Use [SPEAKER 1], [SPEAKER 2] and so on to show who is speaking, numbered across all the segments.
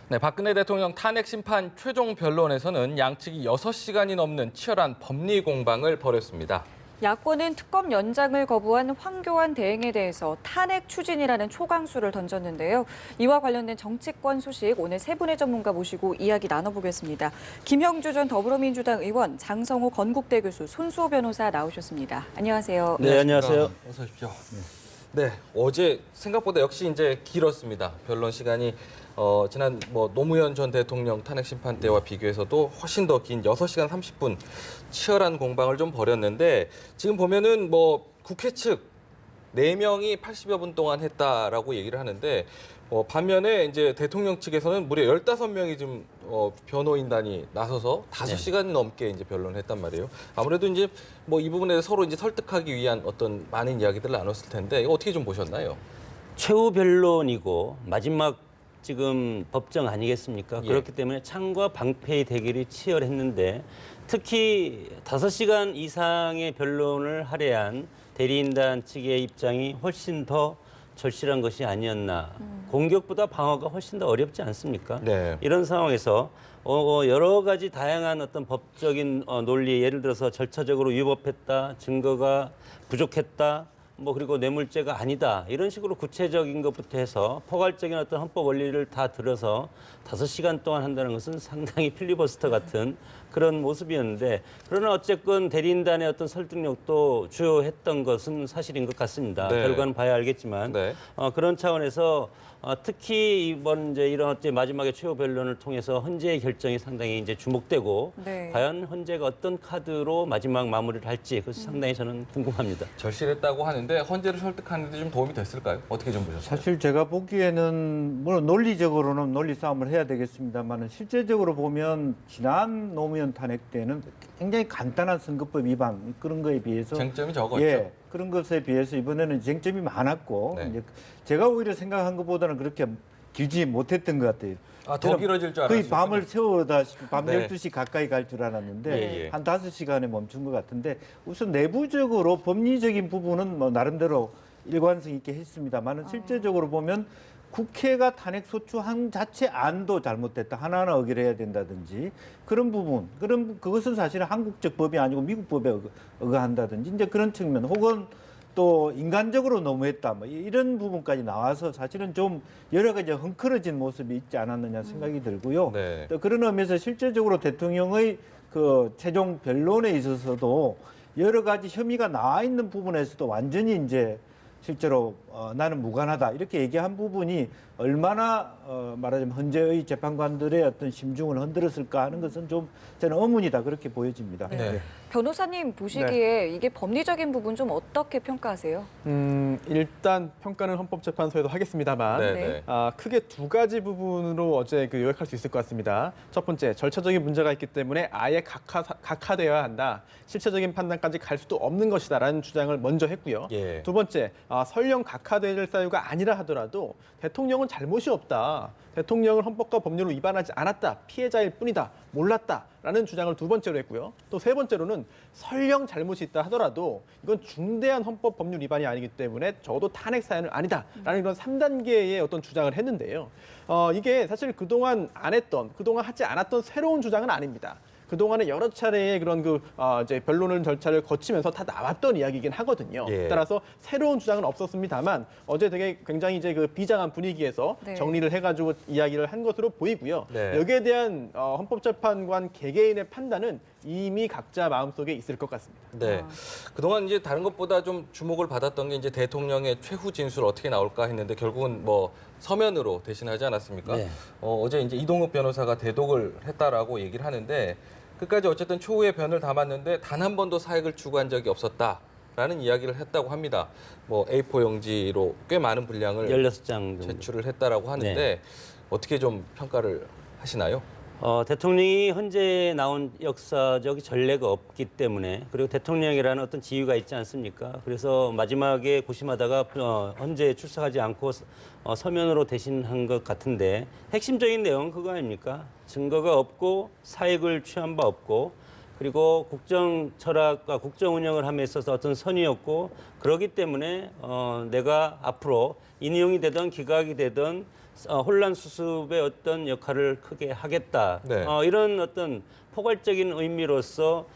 [SPEAKER 1] 네, 박근혜 대통령 탄핵 심판 최종 변론에서는 양측이 6시간이 넘는 치열한 법리 공방을 벌였습니다.
[SPEAKER 2] 야권은 특검 연장을 거부한 황교안 대행에 대해서 탄핵 추진이라는 초강수를 던졌는데요. 이와 관련된 정치권 소식 오늘 세 분의 전문가 모시고 이야기 나눠보겠습니다. 김형주 전 더불어민주당 의원, 장성호 건국대 교수, 손수호 변호사 나오셨습니다. 안녕하세요.
[SPEAKER 3] 네, 안녕하세요.
[SPEAKER 1] 어서 오십시오. 네, 어제 생각보다 역시 이제 길었습니다. 변론 시간이 지난 노무현 전 대통령 탄핵 심판 때와 비교해서도 훨씬 더 긴 6시간 30분 치열한 공방을 좀 벌였는데 지금 보면은 국회 측 4명이 80여 분 동안 했다라고 얘기를 하는데 반면에 이제 대통령 측에서는 무려 15명이 좀 변호인단이 나서서 5시간 넘게 이제 변론을 했단 말이에요. 아무래도 이제 이 부분에 서로 이제 설득하기 위한 어떤 많은 이야기들을 나눴을 텐데 이거 어떻게 좀 보셨나요?
[SPEAKER 3] 최후 변론이고 마지막 지금 법정 아니겠습니까?
[SPEAKER 1] 예.
[SPEAKER 3] 그렇기 때문에 창과 방패의 대결이 치열했는데 특히 5시간 이상의 변론을 할애한 대리인단 측의 입장이 훨씬 더 절실한 것이 아니었나. 공격보다 방어가 훨씬 더 어렵지 않습니까?
[SPEAKER 1] 네.
[SPEAKER 3] 이런 상황에서 여러 가지 다양한 어떤 법적인 논리, 예를 들어서 절차적으로 위법했다, 증거가 부족했다, 그리고 뇌물죄가 아니다 이런 식으로 구체적인 것부터 해서 포괄적인 어떤 헌법 원리를 다 들어서 5시간 동안 한다는 것은 상당히 필리버스터 같은 그런 모습이었는데 그러나 어쨌건 대리인단의 어떤 설득력도 주요했던 것은 사실인 것 같습니다.
[SPEAKER 1] 네.
[SPEAKER 3] 결과는 봐야 알겠지만
[SPEAKER 1] 네.
[SPEAKER 3] 그런 차원에서 특히 이번 이제 이런 어째 마지막에 최후 변론을 통해서 헌재의 결정이 상당히 이제 주목되고
[SPEAKER 2] 네.
[SPEAKER 3] 과연 헌재가 어떤 카드로 마지막 마무리를 할지 그것이 상당히 저는 궁금합니다.
[SPEAKER 1] 절실했다고 하는데 헌재를 설득하는 데 좀 도움이 됐을까요? 어떻게 좀 보셨어요?
[SPEAKER 4] 사실 제가 보기에는 물론 논리적으로는 논리 싸움을 해야 되겠습니다만 실제적으로 보면 지난 노무현 탄핵 때는 굉장히 간단한 선거법 위반 그런 거에 비해서
[SPEAKER 1] 쟁점이 적었죠.
[SPEAKER 4] 예, 그런 것에 비해서 이번에는 쟁점이 많았고
[SPEAKER 1] 네.
[SPEAKER 4] 이제 제가 오히려 생각한 것보다는 그렇게 길지 못했던 것 같아요.
[SPEAKER 1] 아, 더 길어질 줄 알았어요.
[SPEAKER 4] 거의 밤을 세우다시피 밤
[SPEAKER 1] 네.
[SPEAKER 4] 12시 가까이 갈 줄 알았는데
[SPEAKER 1] 예, 예.
[SPEAKER 4] 한 5시간에 멈춘 것 같은데 우선 내부적으로 법리적인 부분은 나름대로 일관성 있게 했습니다만 실제적으로 보면 국회가 탄핵 소추한 자체 안도 잘못됐다. 하나하나 의결해야 된다든지 그런 부분, 그것은 사실은 한국적 법이 아니고 미국 법에 의거한다든지 이제 그런 측면 혹은 또 인간적으로 너무했다. 이런 부분까지 나와서 사실은 좀 여러 가지 헝클어진 모습이 있지 않았느냐 생각이 들고요.
[SPEAKER 1] 네.
[SPEAKER 4] 또 그런 의미에서 실제적으로 대통령의 그 최종 변론에 있어서도 여러 가지 혐의가 나와 있는 부분에서도 완전히 이제 실제로 나는 무관하다 이렇게 얘기한 부분이 얼마나 말하자면 헌재의 재판관들의 어떤 심중을 흔들었을까 하는 것은 좀 저는 의문이다 그렇게 보여집니다.
[SPEAKER 1] 네.
[SPEAKER 2] 변호사님 보시기에 이게 법리적인 부분 좀 어떻게 평가하세요?
[SPEAKER 5] 일단 평가는 헌법재판소에도 하겠습니다만
[SPEAKER 1] 네.
[SPEAKER 2] 네.
[SPEAKER 5] 크게 두 가지 부분으로 어제 요약할 수 있을 것 같습니다. 첫 번째, 절차적인 문제가 있기 때문에 아예 각하되어야 한다. 실체적인 판단까지 갈 수도 없는 것이다라는 주장을 먼저 했고요.
[SPEAKER 1] 예.
[SPEAKER 5] 두 번째, 설령 각하될 사유가 아니라 하더라도 대통령은 잘못이 없다. 대통령을 헌법과 법률을 위반하지 않았다. 피해자일 뿐이다. 몰랐다라는 주장을 두 번째로 했고요. 또 세 번째로는 설령 잘못이 있다 하더라도 이건 중대한 헌법 법률 위반이 아니기 때문에 적어도 탄핵 사유는 아니다라는 그런 3단계의 어떤 주장을 했는데요. 이게 사실 그동안 그동안 하지 않았던 새로운 주장은 아닙니다. 그동안에 여러 차례의 그런 이제 변론을 절차를 거치면서 다 나왔던 이야기이긴 하거든요.
[SPEAKER 1] 예.
[SPEAKER 5] 따라서 새로운 주장은 없었습니다만 어제 되게 굉장히 이제 그 비장한 분위기에서
[SPEAKER 2] 네.
[SPEAKER 5] 정리를 해가지고 이야기를 한 것으로 보이고요.
[SPEAKER 1] 네.
[SPEAKER 5] 여기에 대한 헌법재판관 개개인의 판단은 이미 각자 마음속에 있을 것 같습니다.
[SPEAKER 1] 네. 그동안 이제 다른 것보다 좀 주목을 받았던 게 이제 대통령의 최후 진술 어떻게 나올까 했는데 결국은 서면으로 대신하지 않았습니까?
[SPEAKER 3] 네.
[SPEAKER 1] 어제 이제 이동욱 변호사가 대독을 했다라고 얘기를 하는데 끝까지 어쨌든 최후의 변을 담았는데 단 한 번도 사익을 추구한 적이 없었다라는 이야기를 했다고 합니다. A4 용지로 꽤 많은 분량을
[SPEAKER 3] 16장 정도.
[SPEAKER 1] 제출을 했다라고 하는데
[SPEAKER 3] 네.
[SPEAKER 1] 어떻게 좀 평가를 하시나요?
[SPEAKER 3] 대통령이 헌재에 나온 역사적 전례가 없기 때문에 그리고 대통령이라는 어떤 지위가 있지 않습니까? 그래서 마지막에 고심하다가 헌재에 출석하지 않고 서면으로 대신한 것 같은데 핵심적인 내용은 그거 아닙니까? 증거가 없고 사익을 취한 바 없고 그리고 국정 철학과 국정 운영을 함에 있어서 어떤 선이었고 그렇기 때문에 내가 앞으로 인용이 되든 기각이 되든 혼란 수습의 어떤 역할을 크게 하겠다.
[SPEAKER 1] 네.
[SPEAKER 3] 이런 어떤 포괄적인 의미로서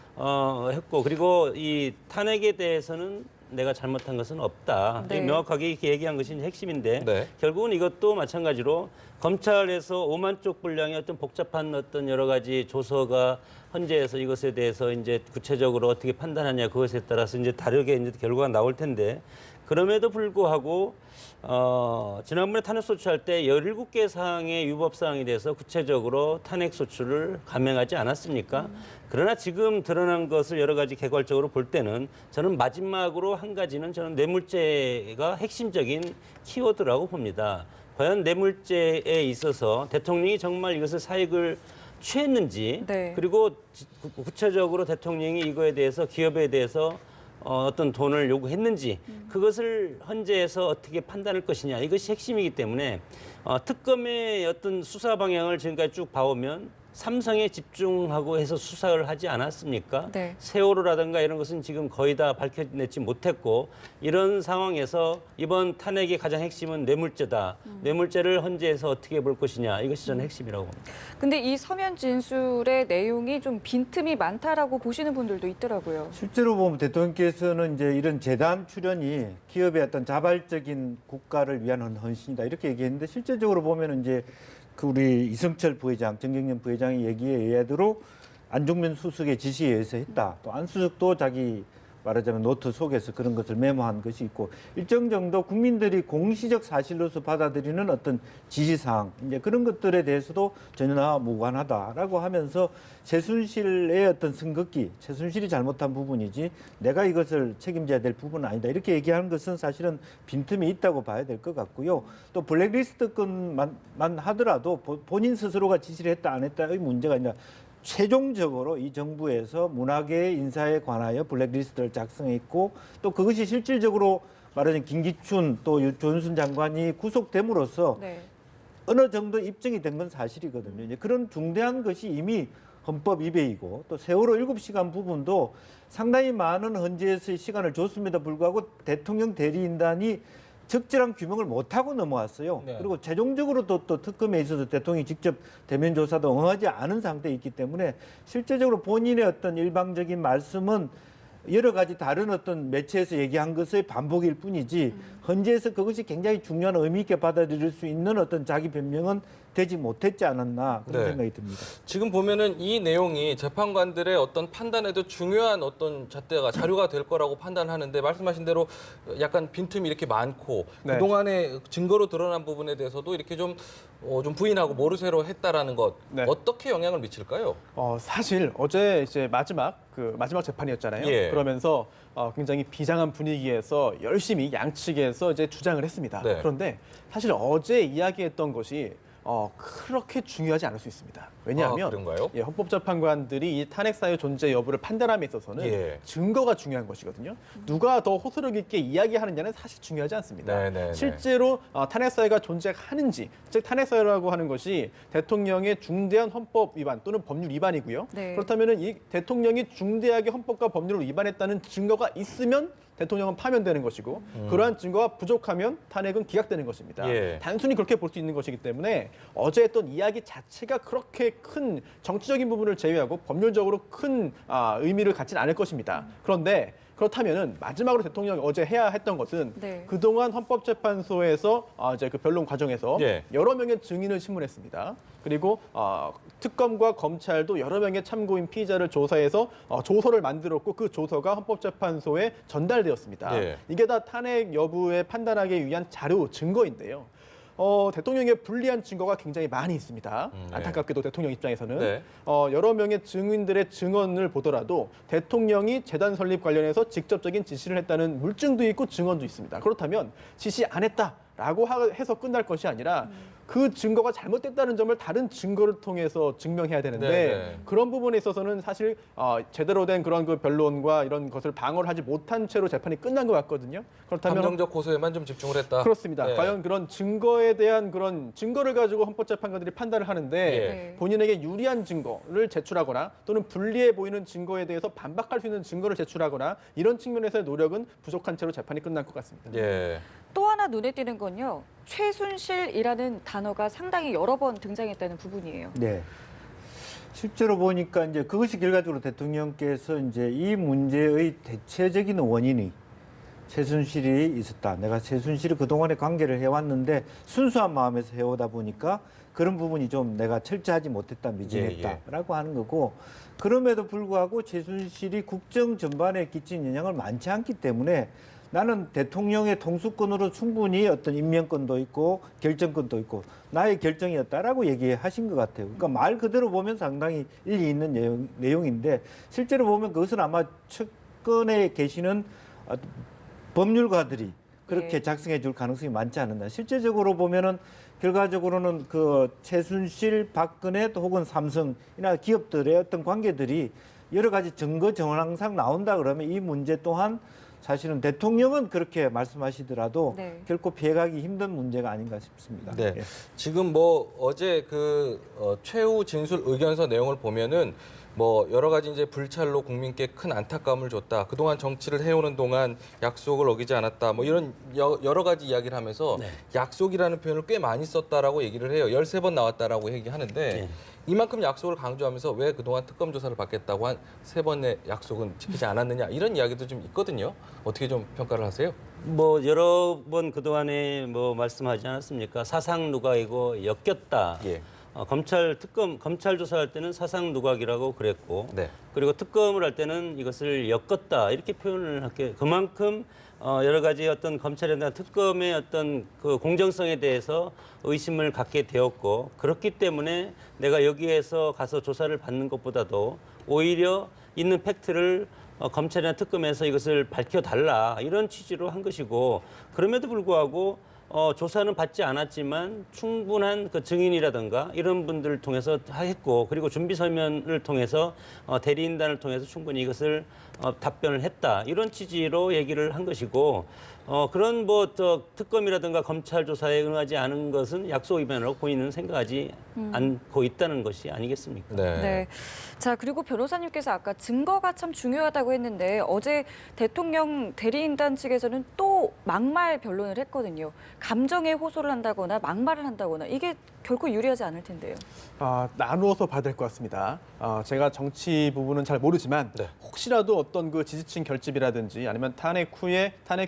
[SPEAKER 3] 했고 그리고 이 탄핵에 대해서는 내가 잘못한 것은 없다.
[SPEAKER 2] 네.
[SPEAKER 3] 명확하게 이렇게 얘기한 것이 핵심인데
[SPEAKER 1] 네.
[SPEAKER 3] 결국은 이것도 마찬가지로 검찰에서 5만 쪽 분량의 어떤 복잡한 어떤 여러 가지 조서가 헌재에서 이것에 대해서 이제 구체적으로 어떻게 판단하냐 그것에 따라서 이제 다르게 이제 결과가 나올 텐데 그럼에도 불구하고 지난번에 탄핵 소추할 때 17개 사항의 위법 사항에 대해서 구체적으로 탄핵 소추를 감행하지 않았습니까? 그러나 지금 드러난 것을 여러 가지 개괄적으로 볼 때는 저는 마지막으로 한 가지는 저는 뇌물죄가 핵심적인 키워드라고 봅니다. 과연 뇌물죄에 있어서 대통령이 정말 이것을 사익을 취했는지
[SPEAKER 2] 네.
[SPEAKER 3] 그리고 구체적으로 대통령이 이거에 대해서 기업에 대해서 어떤 돈을 요구했는지 그것을 헌재에서 어떻게 판단할 것이냐 이것이 핵심이기 때문에 특검의 어떤 수사 방향을 지금까지 쭉 봐오면 삼성에 집중하고 해서 수사를 하지 않았습니까?
[SPEAKER 2] 네.
[SPEAKER 3] 세월호라든가 이런 것은 지금 거의 다 밝혀내지 못했고 이런 상황에서 이번 탄핵의 가장 핵심은 뇌물죄다. 뇌물죄를 헌재에서 어떻게 볼 것이냐 이것이 저는 핵심이라고 봅니다.
[SPEAKER 2] 근데 이 서면 진술의 내용이 좀 빈틈이 많다라고 보시는 분들도 있더라고요.
[SPEAKER 4] 실제로 보면 대통령께서는 이제 이런 재단 출연이 기업의 어떤 자발적인 국가를 위한 헌신이다 이렇게 얘기했는데 실제적으로 보면 이제 그 우리 이성철 부회장, 정경련 부회장의 얘기에 의하대로 안종면 수석의 지시에 의해서 했다. 또 안수석도 자기 말하자면 노트 속에서 그런 것을 메모한 것이 있고 일정 정도 국민들이 공시적 사실로서 받아들이는 어떤 지시사항 이제 그런 것들에 대해서도 전혀 나와 무관하다라고 하면서 최순실의 어떤 선긋기, 최순실이 잘못한 부분이지 내가 이것을 책임져야 될 부분은 아니다 이렇게 얘기하는 것은 사실은 빈틈이 있다고 봐야 될 것 같고요. 또 블랙리스트 건만 하더라도 본인 스스로가 지시를 했다 안 했다의 문제가 아니라 최종적으로 이 정부에서 문화계 인사에 관하여 블랙리스트를 작성했고 또 그것이 실질적으로 말하자면 김기춘 또 유존순 장관이 구속됨으로써
[SPEAKER 2] 네.
[SPEAKER 4] 어느 정도 입증이 된 건 사실이거든요. 이제 그런 중대한 것이 이미 헌법 위배이고 또 세월호 7시간 부분도 상당히 많은 헌재에서의 시간을 줬음에도 불구하고 대통령 대리인단이 적절한 규명을 못하고 넘어왔어요.
[SPEAKER 1] 네.
[SPEAKER 4] 그리고 최종적으로 또 특검에 있어서 대통령이 직접 대면 조사도 응하지 않은 상태에 있기 때문에 실제적으로 본인의 어떤 일방적인 말씀은 여러 가지 다른 어떤 매체에서 얘기한 것의 반복일 뿐이지 헌재에서 그것이 굉장히 중요한 의미 있게 받아들일 수 있는 어떤 자기 변명은 되지 못했지 않았나 그런
[SPEAKER 1] 네.
[SPEAKER 4] 생각이 듭니다.
[SPEAKER 1] 지금 보면은 이 내용이 재판관들의 어떤 판단에도 중요한 어떤 잣대가 자료가 될 거라고 판단하는데 말씀하신 대로 약간 빈틈이 이렇게 많고
[SPEAKER 5] 네.
[SPEAKER 1] 그동안에 증거로 드러난 부분에 대해서도 이렇게 좀 부인하고 모르쇠로 했다라는 것
[SPEAKER 5] 네.
[SPEAKER 1] 어떻게 영향을 미칠까요?
[SPEAKER 5] 사실 어제 이제 마지막 재판이었잖아요.
[SPEAKER 1] 예.
[SPEAKER 5] 그러면서 굉장히 비장한 분위기에서 열심히 양측에서 이제 주장을 했습니다.
[SPEAKER 1] 네.
[SPEAKER 5] 그런데 사실 어제 이야기했던 것이 그렇게 중요하지 않을 수 있습니다. 왜냐하면
[SPEAKER 1] 그런가요?
[SPEAKER 5] 헌법재판관들이 이 탄핵 사유 존재 여부를 판단함에 있어서는
[SPEAKER 1] 예.
[SPEAKER 5] 증거가 중요한 것이거든요. 누가 더 호소력 있게 이야기하느냐는 사실 중요하지 않습니다.
[SPEAKER 1] 네네네.
[SPEAKER 5] 실제로 탄핵 사유가 존재하는지, 즉 탄핵 사유라고 하는 것이 대통령의 중대한 헌법 위반 또는 법률 위반이고요.
[SPEAKER 2] 네.
[SPEAKER 5] 그렇다면 이 대통령이 중대하게 헌법과 법률을 위반했다는 증거가 있으면 대통령은 파면되는 것이고 그러한 증거가 부족하면 탄핵은 기각되는 것입니다.
[SPEAKER 1] 예.
[SPEAKER 5] 단순히 그렇게 볼 수 있는 것이기 때문에 어제 했던 이야기 자체가 그렇게 큰 정치적인 부분을 제외하고 법률적으로 큰 의미를 갖지는 않을 것입니다. 그런데 그렇다면은 마지막으로 대통령이 어제 해야 했던 것은
[SPEAKER 2] 네.
[SPEAKER 5] 그동안 헌법재판소에서 이제 그 변론 과정에서
[SPEAKER 1] 예.
[SPEAKER 5] 여러 명의 증인을 신문했습니다. 그리고 특검과 검찰도 여러 명의 참고인 피의자를 조사해서 조서를 만들었고 그 조서가 헌법재판소에 전달되었습니다.
[SPEAKER 1] 예.
[SPEAKER 5] 이게 다 탄핵 여부에 판단하기 위한 자료, 증거인데요. 대통령의 불리한 증거가 굉장히 많이 있습니다.
[SPEAKER 1] 네.
[SPEAKER 5] 안타깝게도 대통령 입장에서는
[SPEAKER 1] 네.
[SPEAKER 5] 여러 명의 증인들의 증언을 보더라도 대통령이 재단 설립 관련해서 직접적인 지시를 했다는 물증도 있고 증언도 있습니다. 그렇다면 지시 안 했다라고 해서 끝날 것이 아니라 그 증거가 잘못됐다는 점을 다른 증거를 통해서 증명해야 되는데
[SPEAKER 1] 네.
[SPEAKER 5] 그런 부분에 있어서는 사실 제대로 된 그런 그 변론과 이런 것을 방어를 하지 못한 채로 재판이 끝난 것 같거든요. 그렇다면
[SPEAKER 1] 감정적 고소에만 좀 집중을 했다.
[SPEAKER 5] 그렇습니다.
[SPEAKER 1] 네.
[SPEAKER 5] 과연 그런 증거에 대한 그런 증거를 가지고 헌법재판관들이 판단을 하는데
[SPEAKER 1] 예.
[SPEAKER 5] 본인에게 유리한 증거를 제출하거나 또는 불리해 보이는 증거에 대해서 반박할 수 있는 증거를 제출하거나 이런 측면에서의 노력은 부족한 채로 재판이 끝난 것 같습니다.
[SPEAKER 1] 예.
[SPEAKER 2] 또 하나 눈에 띄는 건요. 최순실이라는 단어가 상당히 여러 번 등장했다는 부분이에요.
[SPEAKER 4] 네. 실제로 보니까 이제 그것이 결과적으로 대통령께서 이제 이 문제의 대체적인 원인이 최순실이 있었다. 내가 최순실이 그동안의 관계를 해왔는데 순수한 마음에서 해오다 보니까 그런 부분이 좀 내가 철저하지 못했다, 미진했다라고 하는 거고, 그럼에도 불구하고 최순실이 국정 전반에 끼친 영향을 많지 않기 때문에 나는 대통령의 통수권으로 충분히 어떤 임명권도 있고 결정권도 있고 나의 결정이었다라고 얘기하신 것 같아요. 그러니까 말 그대로 보면 상당히 일리 있는 내용인데 실제로 보면 그것은 아마 측근에 계시는 법률가들이 그렇게
[SPEAKER 2] 예.
[SPEAKER 4] 작성해 줄 가능성이 많지 않았나. 실제적으로 보면은 결과적으로는 그 최순실, 박근혜 또 혹은 삼성이나 기업들의 어떤 관계들이 여러 가지 증거 정황상 나온다 그러면 이 문제 또한 사실은 대통령은 그렇게 말씀하시더라도
[SPEAKER 2] 네.
[SPEAKER 4] 결코 피해가기 힘든 문제가 아닌가 싶습니다.
[SPEAKER 1] 네.
[SPEAKER 4] 예.
[SPEAKER 1] 지금 뭐 어제 그 최후 진술 의견서 내용을 보면은 뭐 여러 가지 이제 불찰로 국민께 큰 안타까움을 줬다. 그동안 정치를 해오는 동안 약속을 어기지 않았다. 뭐 이런 여러 가지 이야기를 하면서 약속이라는 표현을 꽤 많이 썼다라고 얘기를 해요. 13번 나왔다라고 얘기하는데
[SPEAKER 3] 네.
[SPEAKER 1] 이만큼 약속을 강조하면서 왜 그동안 특검 조사를 받겠다고 한 3번의 약속은 지키지 않았느냐 이런 이야기도 좀 있거든요. 어떻게 좀 평가를 하세요?
[SPEAKER 3] 뭐 여러 번 그동안에 뭐 말씀하지 않았습니까? 사상 누각이고 엮였다.
[SPEAKER 1] 예.
[SPEAKER 3] 검찰 조사할 때는 사상 누각이라고 그랬고,
[SPEAKER 1] 네.
[SPEAKER 3] 그리고 특검을 할 때는 이것을 엮었다 이렇게 표현을 할게. 그만큼 여러 가지 어떤 검찰에 대한 특검의 어떤 그 공정성에 대해서 의심을 갖게 되었고, 그렇기 때문에 내가 여기에서 가서 조사를 받는 것보다도 오히려 있는 팩트를 검찰이나 특검에서 이것을 밝혀달라 이런 취지로 한 것이고, 그럼에도 불구하고 조사는 받지 않았지만 충분한 그 증인이라든가 이런 분들을 통해서 했고, 그리고 준비 서면을 통해서 대리인단을 통해서 충분히 이것을 답변을 했다 이런 취지로 얘기를 한 것이고, 그런 뭐 특검이라든가 검찰 조사에 응하지 않은 것은 약속 위반으로 본인은 생각하지 않고 있다는 것이 아니겠습니까?
[SPEAKER 1] 네.
[SPEAKER 2] 네. 자, 그리고 변호사님께서 아까 증거가 참 중요하다고 했는데 어제 대통령 대리인단 측에서는 또 막말 변론을 했거든요. 감정에 호소를 한다거나 막말을 한다거나 이게 결코 유리하지 않을 텐데요.
[SPEAKER 5] 나누어서 봐야 될 것 같습니다. 제가 정치 부분은 잘 모르지만
[SPEAKER 1] 네.
[SPEAKER 5] 혹시라도 어떤 그 지지층 결집이라든지 아니면 탄핵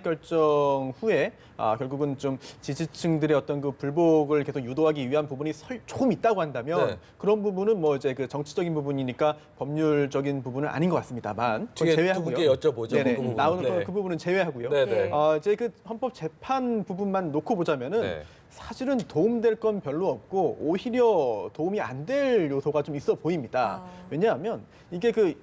[SPEAKER 5] 결정 후에 결국은 좀 지지층들의 어떤 그 불복을 계속 유도하기 위한 부분이 조금 있다고 한다면
[SPEAKER 1] 네.
[SPEAKER 5] 그런 부분은 뭐 이제 그 정치적인 부분이니까 법률적인 부분은 아닌 것 같습니다만 그건
[SPEAKER 1] 뒤에
[SPEAKER 5] 제외하고요.
[SPEAKER 1] 두 분께 여쭤보죠.
[SPEAKER 5] 네네,
[SPEAKER 1] 그 부분은.
[SPEAKER 5] 나오는
[SPEAKER 1] 네.
[SPEAKER 5] 그 부분은 제외하고요.
[SPEAKER 1] 네네.
[SPEAKER 5] 이제 그 헌법 재판 부분만 놓고 보자면은
[SPEAKER 1] 네.
[SPEAKER 5] 사실은 도움될 건 별로 없고 오히려 도움이 안 될 요소가 좀 있어 보입니다. 왜냐하면 이게 그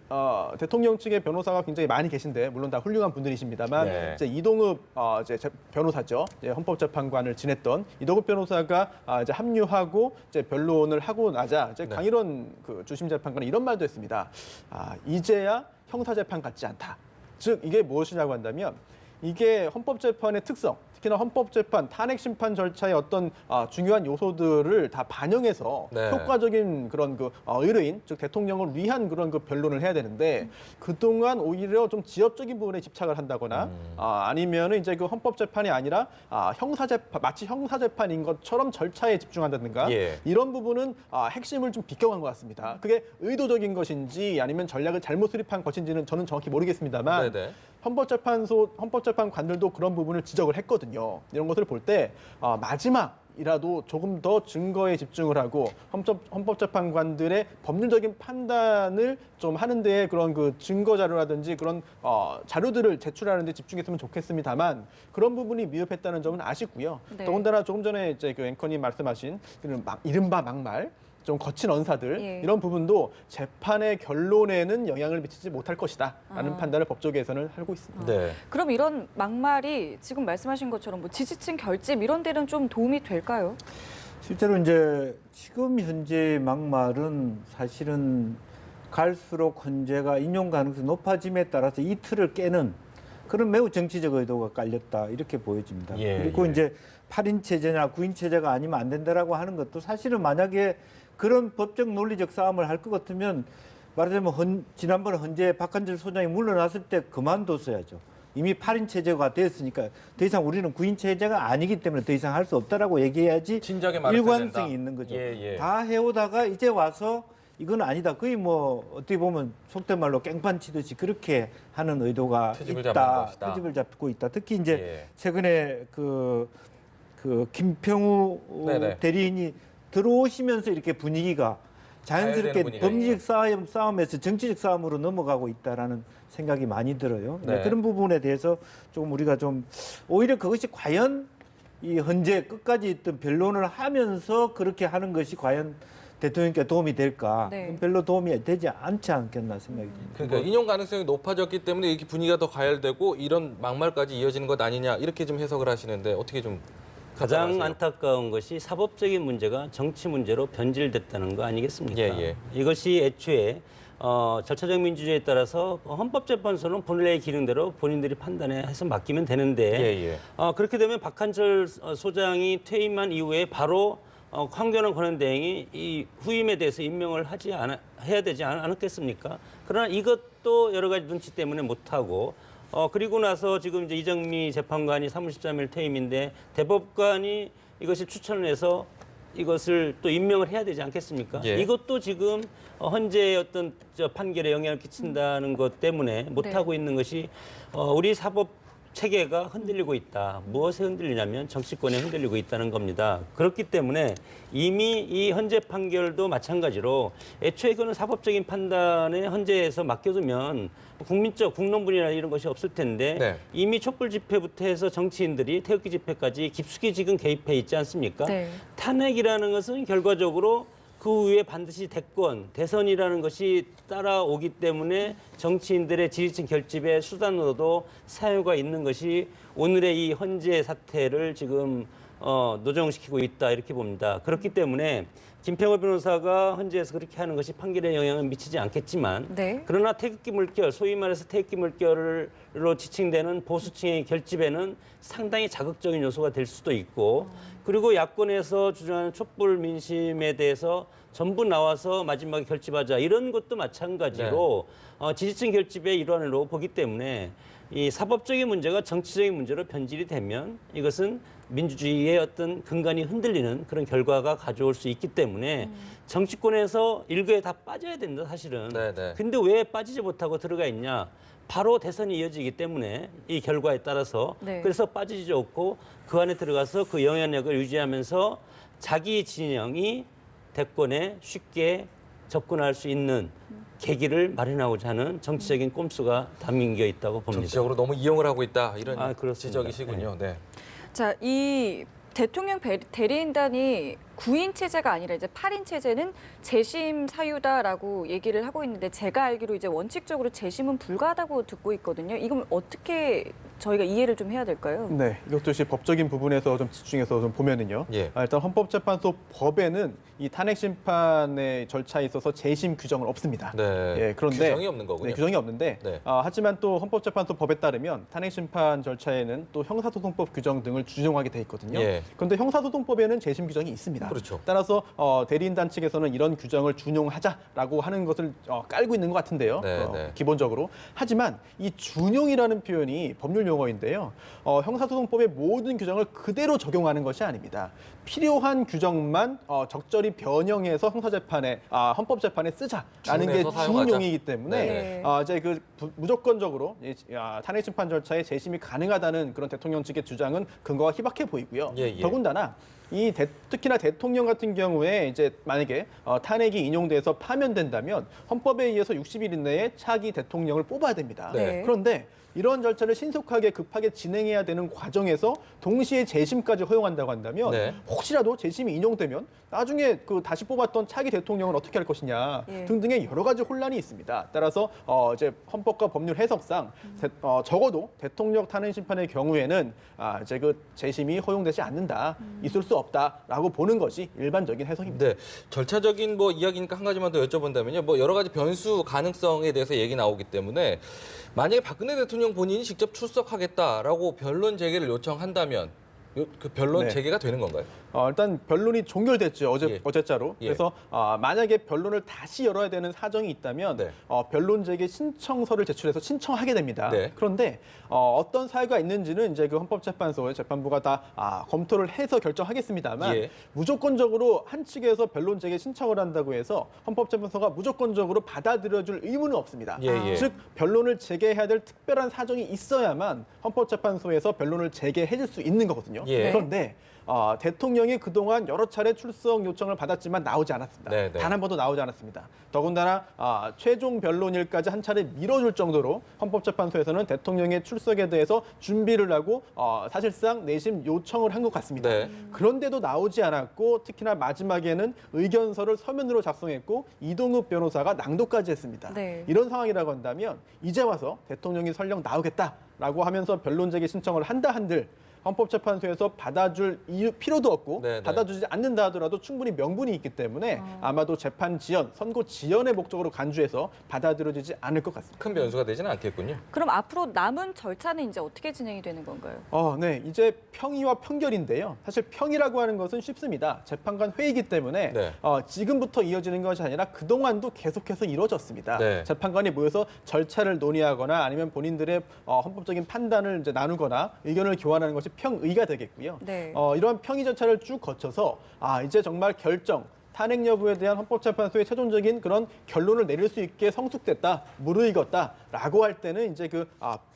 [SPEAKER 5] 대통령 측의 변호사가 굉장히 많이 계신데 물론 다 훌륭한 분들이십니다만
[SPEAKER 1] 네.
[SPEAKER 5] 이제 이동읍 이제 변호사죠. 이제 헌법재판관을 지냈던 이동읍 변호사가 이제 합류하고 이제 변론을 하고 나자 이제
[SPEAKER 1] 네.
[SPEAKER 5] 강일원 그 주심 재판관이 이런 말도 했습니다. 이제야 형사재판 같지 않다. 즉 이게 무엇이냐고 한다면 이게 헌법재판의 특성, 특히나 헌법재판 탄핵 심판 절차의 어떤 중요한 요소들을 다 반영해서
[SPEAKER 1] 네.
[SPEAKER 5] 효과적인 그런 그 의뢰인, 즉 대통령을 위한 그런 그 변론을 해야 되는데 그동안 오히려 좀 지엽적인 부분에 집착을 한다거나 아니면은 이제 그 헌법재판이 아니라 형사재판, 마치 형사재판인 것처럼 절차에 집중한다든가
[SPEAKER 1] 예.
[SPEAKER 5] 이런 부분은 핵심을 좀 비껴간 것 같습니다. 그게 의도적인 것인지 아니면 전략을 잘못 수립한 것인지는 저는 정확히 모르겠습니다만
[SPEAKER 1] 네네.
[SPEAKER 5] 헌법재판관들도 그런 부분을 지적을 했거든요. 이런 것을 볼 때 마지막이라도 조금 더 증거에 집중을 하고 헌법재판관들의 법률적인 판단을 좀 하는 데에 그런 그 증거 자료라든지 그런 자료들을 제출하는 데 집중했으면 좋겠습니다만 그런 부분이 미흡했다는 점은 아쉽고요.
[SPEAKER 2] 네.
[SPEAKER 5] 더군다나 조금 전에 이제 그 앵커님 말씀하신 이른바 막말 좀 거친 언사들
[SPEAKER 2] 예.
[SPEAKER 5] 이런 부분도 재판의 결론에는 영향을 미치지 못할 것이다라는 판단을 법조계에서는 하고 있습니다.
[SPEAKER 1] 네.
[SPEAKER 2] 그럼 이런 막말이 지금 말씀하신 것처럼 뭐 지지층 결집 이런 데는 좀 도움이 될까요?
[SPEAKER 4] 실제로 이제 지금 현재 막말은 사실은 갈수록 헌재가 인용 가능성이 높아짐에 따라서 이 틀을 깨는 그런 매우 정치적 의도가 깔렸다 이렇게 보여집니다.
[SPEAKER 1] 예,
[SPEAKER 4] 그리고
[SPEAKER 1] 예.
[SPEAKER 4] 이제 8인 체제나 9인 체제가 아니면 안 된다라고 하는 것도 사실은 만약에 그런 법적 논리적 싸움을 할 것 같으면 말하자면 지난번에 헌재 박한질 소장이 물러났을 때 그만뒀어야죠. 이미 8인 체제가 됐으니까 더 이상 우리는 9인 체제가 아니기 때문에 더 이상 할 수 없다라고 얘기해야지
[SPEAKER 1] 진작에 말했어야
[SPEAKER 4] 일관성이
[SPEAKER 1] 된다.
[SPEAKER 4] 있는 거죠.
[SPEAKER 1] 예, 예.
[SPEAKER 4] 다 해오다가 이제 와서 이건 아니다. 거의 뭐 어떻게 보면 속된 말로 깽판 치듯이 그렇게 하는 의도가
[SPEAKER 1] 트집을
[SPEAKER 4] 있다.
[SPEAKER 1] 잡는 것이다.
[SPEAKER 4] 트집을 잡고 있다. 특히 이제
[SPEAKER 1] 예.
[SPEAKER 4] 최근에 그 김평우
[SPEAKER 1] 네네.
[SPEAKER 4] 대리인이 들어오시면서 이렇게 분위기가 자연스럽게
[SPEAKER 1] 가열되는 분위기가
[SPEAKER 4] 법리적 싸움에서 정치적 싸움으로 넘어가고 있다라는 생각이 많이 들어요.
[SPEAKER 1] 네.
[SPEAKER 4] 그런 부분에 대해서 조금 우리가 좀 오히려 그것이 과연 이 헌재 끝까지 있던 변론을 하면서 그렇게 하는 것이 과연 대통령께 도움이 될까?
[SPEAKER 2] 네.
[SPEAKER 4] 그건 별로 도움이 되지 않지 않겠나 생각이 듭니다.
[SPEAKER 1] 그러니까 인용 가능성이 높아졌기 때문에 이렇게 분위기가 더 가열되고 이런 막말까지 이어지는 것 아니냐 이렇게 좀 해석을 하시는데 어떻게 좀
[SPEAKER 3] 가장
[SPEAKER 1] 판단하세요?
[SPEAKER 3] 안타까운 것이 사법적인 문제가 정치 문제로 변질됐다는 거 아니겠습니까?
[SPEAKER 1] 예, 예.
[SPEAKER 3] 이것이 애초에 절차적 민주주의에 따라서 헌법재판소는 본래의 기능대로 본인들이 판단해서 맡기면 되는데
[SPEAKER 1] 예, 예.
[SPEAKER 3] 그렇게 되면 박한철 소장이 퇴임한 이후에 바로 황교안 권한대행이 이 후임에 대해서 임명을 해야 되지 않았겠습니까? 그러나 이것도 여러 가지 눈치 때문에 못하고 그리고 나서 지금 이제 이정미 재판관이 3월 13일 퇴임인데 대법관이 이것을 추천을 해서 이것을 또 임명을 해야 되지 않겠습니까?
[SPEAKER 1] 예.
[SPEAKER 3] 이것도 지금 헌재의 어떤 판결에 영향을 끼친다는 것 때문에 못하고 있는 것이 우리 사법 체계가 흔들리고 있다. 무엇에 흔들리냐면 정치권에 흔들리고 있다는 겁니다. 그렇기 때문에 이미 이 헌재 판결도 마찬가지로 애초에 그는 사법적인 판단에 헌재에서 맡겨두면 국민적 국론분이나 이런 것이 없을 텐데
[SPEAKER 1] 네.
[SPEAKER 3] 이미 촛불 집회부터 해서 정치인들이 태극기 집회까지 깊숙이 지금 개입해 있지 않습니까?
[SPEAKER 2] 네.
[SPEAKER 3] 탄핵이라는 것은 결과적으로 그 위에 반드시 대선이라는 것이 따라오기 때문에 정치인들의 지지층 결집의 수단으로도 사유가 있는 것이 오늘의 이 헌재 사태를 지금 노정시키고 있다 이렇게 봅니다. 그렇기 때문에 김평호 변호사가 헌재에서 그렇게 하는 것이 판결에 영향을 미치지 않겠지만
[SPEAKER 2] 네.
[SPEAKER 3] 그러나 태극기 물결, 소위 말해서 태극기 물결로 지칭되는 보수층의 결집에는 상당히 자극적인 요소가 될 수도 있고 그리고 야권에서 주장하는 촛불 민심에 대해서 전부 나와서 마지막에 결집하자 이런 것도 마찬가지로 지지층 결집의 일환으로 보기 때문에 이 사법적인 문제가 정치적인 문제로 변질이 되면 이것은 민주주의의 어떤 근간이 흔들리는 그런 결과가 가져올 수 있기 때문에 정치권에서 일거에 다 빠져야 된다 사실은.
[SPEAKER 1] 네네.
[SPEAKER 3] 근데 왜 빠지지 못하고 들어가 있냐? 바로 대선이 이어지기 때문에 이 결과에 따라서
[SPEAKER 2] 네.
[SPEAKER 3] 그래서 빠지지 않고 그 안에 들어가서 그 영향력을 유지하면서 자기 진영이 대권에 쉽게 접근할 수 있는 계기를 마련하고자 하는 정치적인 꼼수가 담겨 있다고 봅니다.
[SPEAKER 1] 정치적으로 너무 이용을 하고 있다 이런
[SPEAKER 3] 그렇습니다.
[SPEAKER 1] 지적이시군요. 네.
[SPEAKER 2] 자, 이 대통령 대리인단이 9인 체제가 아니라 이제 8인 체제는 재심 사유다라고 얘기를 하고 있는데 제가 알기로 이제 원칙적으로 재심은 불가하다고 듣고 있거든요. 이건 어떻게 저희가 이해를 좀 해야 될까요?
[SPEAKER 5] 네, 이것도 역시 법적인 부분에서 좀 집중해서 좀 보면은요.
[SPEAKER 1] 예.
[SPEAKER 5] 일단 헌법재판소 법에는 이 탄핵 심판의 절차에 있어서 재심 규정은 없습니다.
[SPEAKER 1] 네.
[SPEAKER 5] 예, 그런데
[SPEAKER 1] 규정이 없는 거군요.
[SPEAKER 5] 네, 규정이 없는데
[SPEAKER 1] 네.
[SPEAKER 5] 하지만 또 헌법재판소 법에 따르면 탄핵 심판 절차에는 또 형사소송법 규정 등을 준용하게 돼 있거든요.
[SPEAKER 1] 예.
[SPEAKER 5] 그런데 형사소송법에는 재심 규정이 있습니다.
[SPEAKER 1] 그렇죠.
[SPEAKER 5] 따라서 대리인단 측에서는 이런 규정을 준용하자라고 하는 것을 깔고 있는 것 같은데요.
[SPEAKER 1] 네, 네.
[SPEAKER 5] 기본적으로. 하지만 이 준용이라는 표현이 법률 용어인데요. 형사소송법의 모든 규정을 그대로 적용하는 것이 아닙니다. 필요한 규정만 적절히 변형해서 헌법재판에 쓰자라는 게
[SPEAKER 1] 준해서 사용하자.
[SPEAKER 5] 준용이기 때문에
[SPEAKER 2] 네.
[SPEAKER 5] 이제 무조건적으로 탄핵 심판 절차에 재심이 가능하다는 그런 대통령 측의 주장은 근거가 희박해 보이고요.
[SPEAKER 1] 예, 예.
[SPEAKER 5] 더군다나 특히나 대통령 같은 경우에 이제 만약에 탄핵이 인용돼서 파면된다면 헌법에 의해서 60일 이내에 차기 대통령을 뽑아야 됩니다.
[SPEAKER 2] 네.
[SPEAKER 5] 그런데 이런 절차를 신속하게 급하게 진행해야 되는 과정에서 동시에 재심까지 허용한다고 한다면
[SPEAKER 1] 네.
[SPEAKER 5] 혹시라도 재심이 인용되면 나중에 다시 뽑았던 차기 대통령은 어떻게 할 것이냐
[SPEAKER 2] 예.
[SPEAKER 5] 등등의 여러 가지 혼란이 있습니다. 따라서 이제 헌법과 법률 해석상 적어도 대통령 탄핵 심판의 경우에는 이제 그 재심이 허용되지 않는다, 있을 수 없다라고 보는 것이 일반적인 해석입니다.
[SPEAKER 1] 네, 절차적인 뭐 이야기니까 한 가지만 더 여쭤본다면요. 뭐 여러 가지 변수 가능성에 대해서 얘기 나오기 때문에 만약에 박근혜 대통령 본인이 직접 출석하겠다라고 변론 재개를 요청한다면 그 변론
[SPEAKER 5] 네.
[SPEAKER 1] 재개가 되는 건가요?
[SPEAKER 5] 일단 변론이 종결됐죠.
[SPEAKER 1] 예.
[SPEAKER 5] 어제자로.
[SPEAKER 1] 예.
[SPEAKER 5] 그래서 만약에 변론을 다시 열어야 되는 사정이 있다면
[SPEAKER 1] 네.
[SPEAKER 5] 변론 재개 신청서를 제출해서 신청하게 됩니다.
[SPEAKER 1] 네.
[SPEAKER 5] 그런데 어떤 사유가 있는지는 이제 그 헌법재판소의 재판부가 다 검토를 해서 결정하겠습니다만
[SPEAKER 1] 예.
[SPEAKER 5] 무조건적으로 한 측에서 변론 재개 신청을 한다고 해서 헌법재판소가 무조건적으로 받아들여줄 의무는 없습니다.
[SPEAKER 1] 예, 예.
[SPEAKER 5] 즉 변론을 재개해야 될 특별한 사정이 있어야만 헌법재판소에서 변론을 재개해줄 수 있는 거거든요.
[SPEAKER 1] 예.
[SPEAKER 5] 그런데 대통령이 그동안 여러 차례 출석 요청을 받았지만 나오지 않았습니다.
[SPEAKER 1] 네, 네.
[SPEAKER 5] 단 한 번도 나오지 않았습니다. 더군다나 최종 변론일까지 한 차례 미뤄줄 정도로 헌법재판소에서는 대통령의 출석에 대해서 준비를 하고 사실상 내심 요청을 한 것 같습니다.
[SPEAKER 1] 네.
[SPEAKER 5] 그런데도 나오지 않았고 특히나 마지막에는 의견서를 서면으로 작성했고 이동욱 변호사가 낭독까지 했습니다.
[SPEAKER 2] 네.
[SPEAKER 5] 이런 상황이라고 한다면 이제 와서 대통령이 설령 나오겠다라고 하면서 변론 재개 신청을 한다 한들 헌법재판소에서 받아줄 필요도 없고
[SPEAKER 1] 네, 네.
[SPEAKER 5] 받아주지 않는다 하더라도 충분히 명분이 있기 때문에 아마도 재판 지연, 선고 지연의 목적으로 간주해서 받아들여지지 않을 것 같습니다.
[SPEAKER 1] 큰 변수가 되지는 않겠군요.
[SPEAKER 2] 그럼 앞으로 남은 절차는 이제 어떻게 진행이 되는 건가요?
[SPEAKER 5] 네. 이제 평의와 평결인데요. 사실 평이라고 하는 것은 쉽습니다. 재판관 회의이기 때문에
[SPEAKER 1] 네.
[SPEAKER 5] 지금부터 이어지는 것이 아니라 그동안도 계속해서 이루어졌습니다.
[SPEAKER 1] 네.
[SPEAKER 5] 재판관이 모여서 절차를 논의하거나 아니면 본인들의 헌법적인 판단을 이제 나누거나 의견을 교환하는 것이 평의가 되겠고요.
[SPEAKER 2] 네.
[SPEAKER 5] 이러한 평의 절차를 쭉 거쳐서 이제 정말 결정, 탄핵 여부에 대한 헌법재판소의 최종적인 그런 결론을 내릴 수 있게 성숙됐다, 무르익었다라고 할 때는 이제 그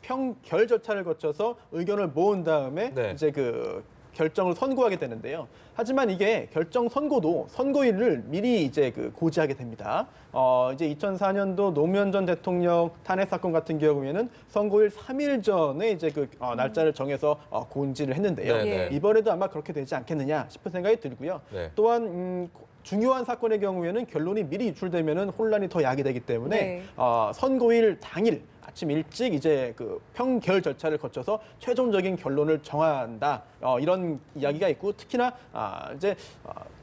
[SPEAKER 5] 평결 절차를 거쳐서 의견을 모은 다음에
[SPEAKER 1] 네.
[SPEAKER 5] 이제 그 결정을 선고하게 되는데요. 하지만 이게 결정 선고도 선고일을 미리 이제 그 고지하게 됩니다. 이제 2004년도 노무현 전 대통령 탄핵 사건 같은 경우에는 선고일 3일 전에 이제 그 날짜를 정해서 공지를 했는데요.
[SPEAKER 1] 네,
[SPEAKER 2] 네.
[SPEAKER 5] 이번에도 아마 그렇게 되지 않겠느냐 싶은 생각이 들고요.
[SPEAKER 1] 네.
[SPEAKER 5] 또한 중요한 사건의 경우에는 결론이 미리 유출되면은 혼란이 더 야기되기 때문에
[SPEAKER 2] 네.
[SPEAKER 5] 선고일 당일 아침 일찍 이제 그 평결 절차를 거쳐서 최종적인 결론을 정한다 이런 이야기가 있고 특히나 이제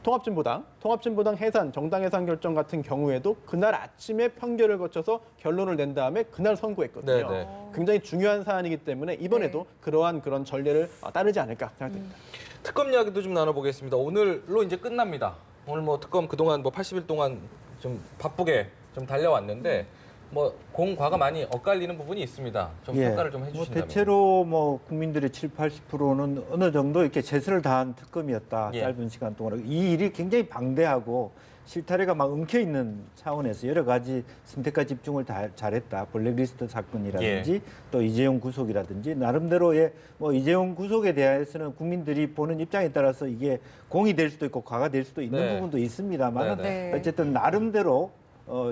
[SPEAKER 5] 통합진보당 해산 정당 해산 결정 같은 경우에도 그날 아침에 평결을 거쳐서 결론을 낸 다음에 그날 선고했거든요.
[SPEAKER 1] 네, 네.
[SPEAKER 5] 굉장히 중요한 사안이기 때문에 이번에도
[SPEAKER 2] 네.
[SPEAKER 5] 그러한 그런 전례를 따르지 않을까 생각됩니다.
[SPEAKER 1] 특검 이야기도 좀 나눠보겠습니다. 오늘로 이제 끝납니다. 오늘 뭐 특검 그동안 뭐 80일 동안 좀 바쁘게 좀 달려왔는데 뭐 공과가 많이 엇갈리는 부분이 있습니다. 좀 평가를 좀 해주신다면.
[SPEAKER 4] 대체로 뭐 국민들의 70~80%는 어느 정도 이렇게 최선을 다한 특검이었다.
[SPEAKER 1] 예.
[SPEAKER 4] 짧은 시간 동안. 이 일이 굉장히 방대하고 실타래가 막 엉켜 있는 차원에서 여러 가지 선택과 집중을 다 잘했다. 블랙리스트 사건이라든지
[SPEAKER 1] 예.
[SPEAKER 4] 또 이재용 구속이라든지 나름대로의 뭐 이재용 구속에 대해서는 국민들이 보는 입장에 따라서 이게 공이 될 수도 있고 과가 될 수도 있는
[SPEAKER 1] 네.
[SPEAKER 4] 부분도 있습니다만
[SPEAKER 1] 네,
[SPEAKER 2] 네.
[SPEAKER 4] 어쨌든 나름대로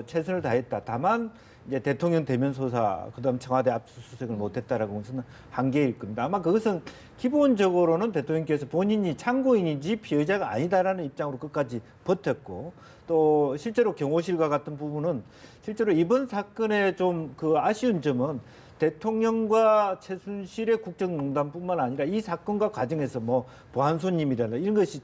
[SPEAKER 4] 최선을 다했다. 다만 이제 대통령 대면 소사, 그다음 청와대 압수수색을 못했다라고 하는 한계일 겁니다. 아마 그것은 기본적으로는 대통령께서 본인이 참고인인지 피의자가 아니다라는 입장으로 끝까지 버텼고 또 실제로 경호실과 같은 부분은 실제로 이번 사건의 좀 그 아쉬운 점은 대통령과 최순실의 국정농단뿐만 아니라 이 사건과 과정에서 뭐 보안 손님이라든가 이런 것이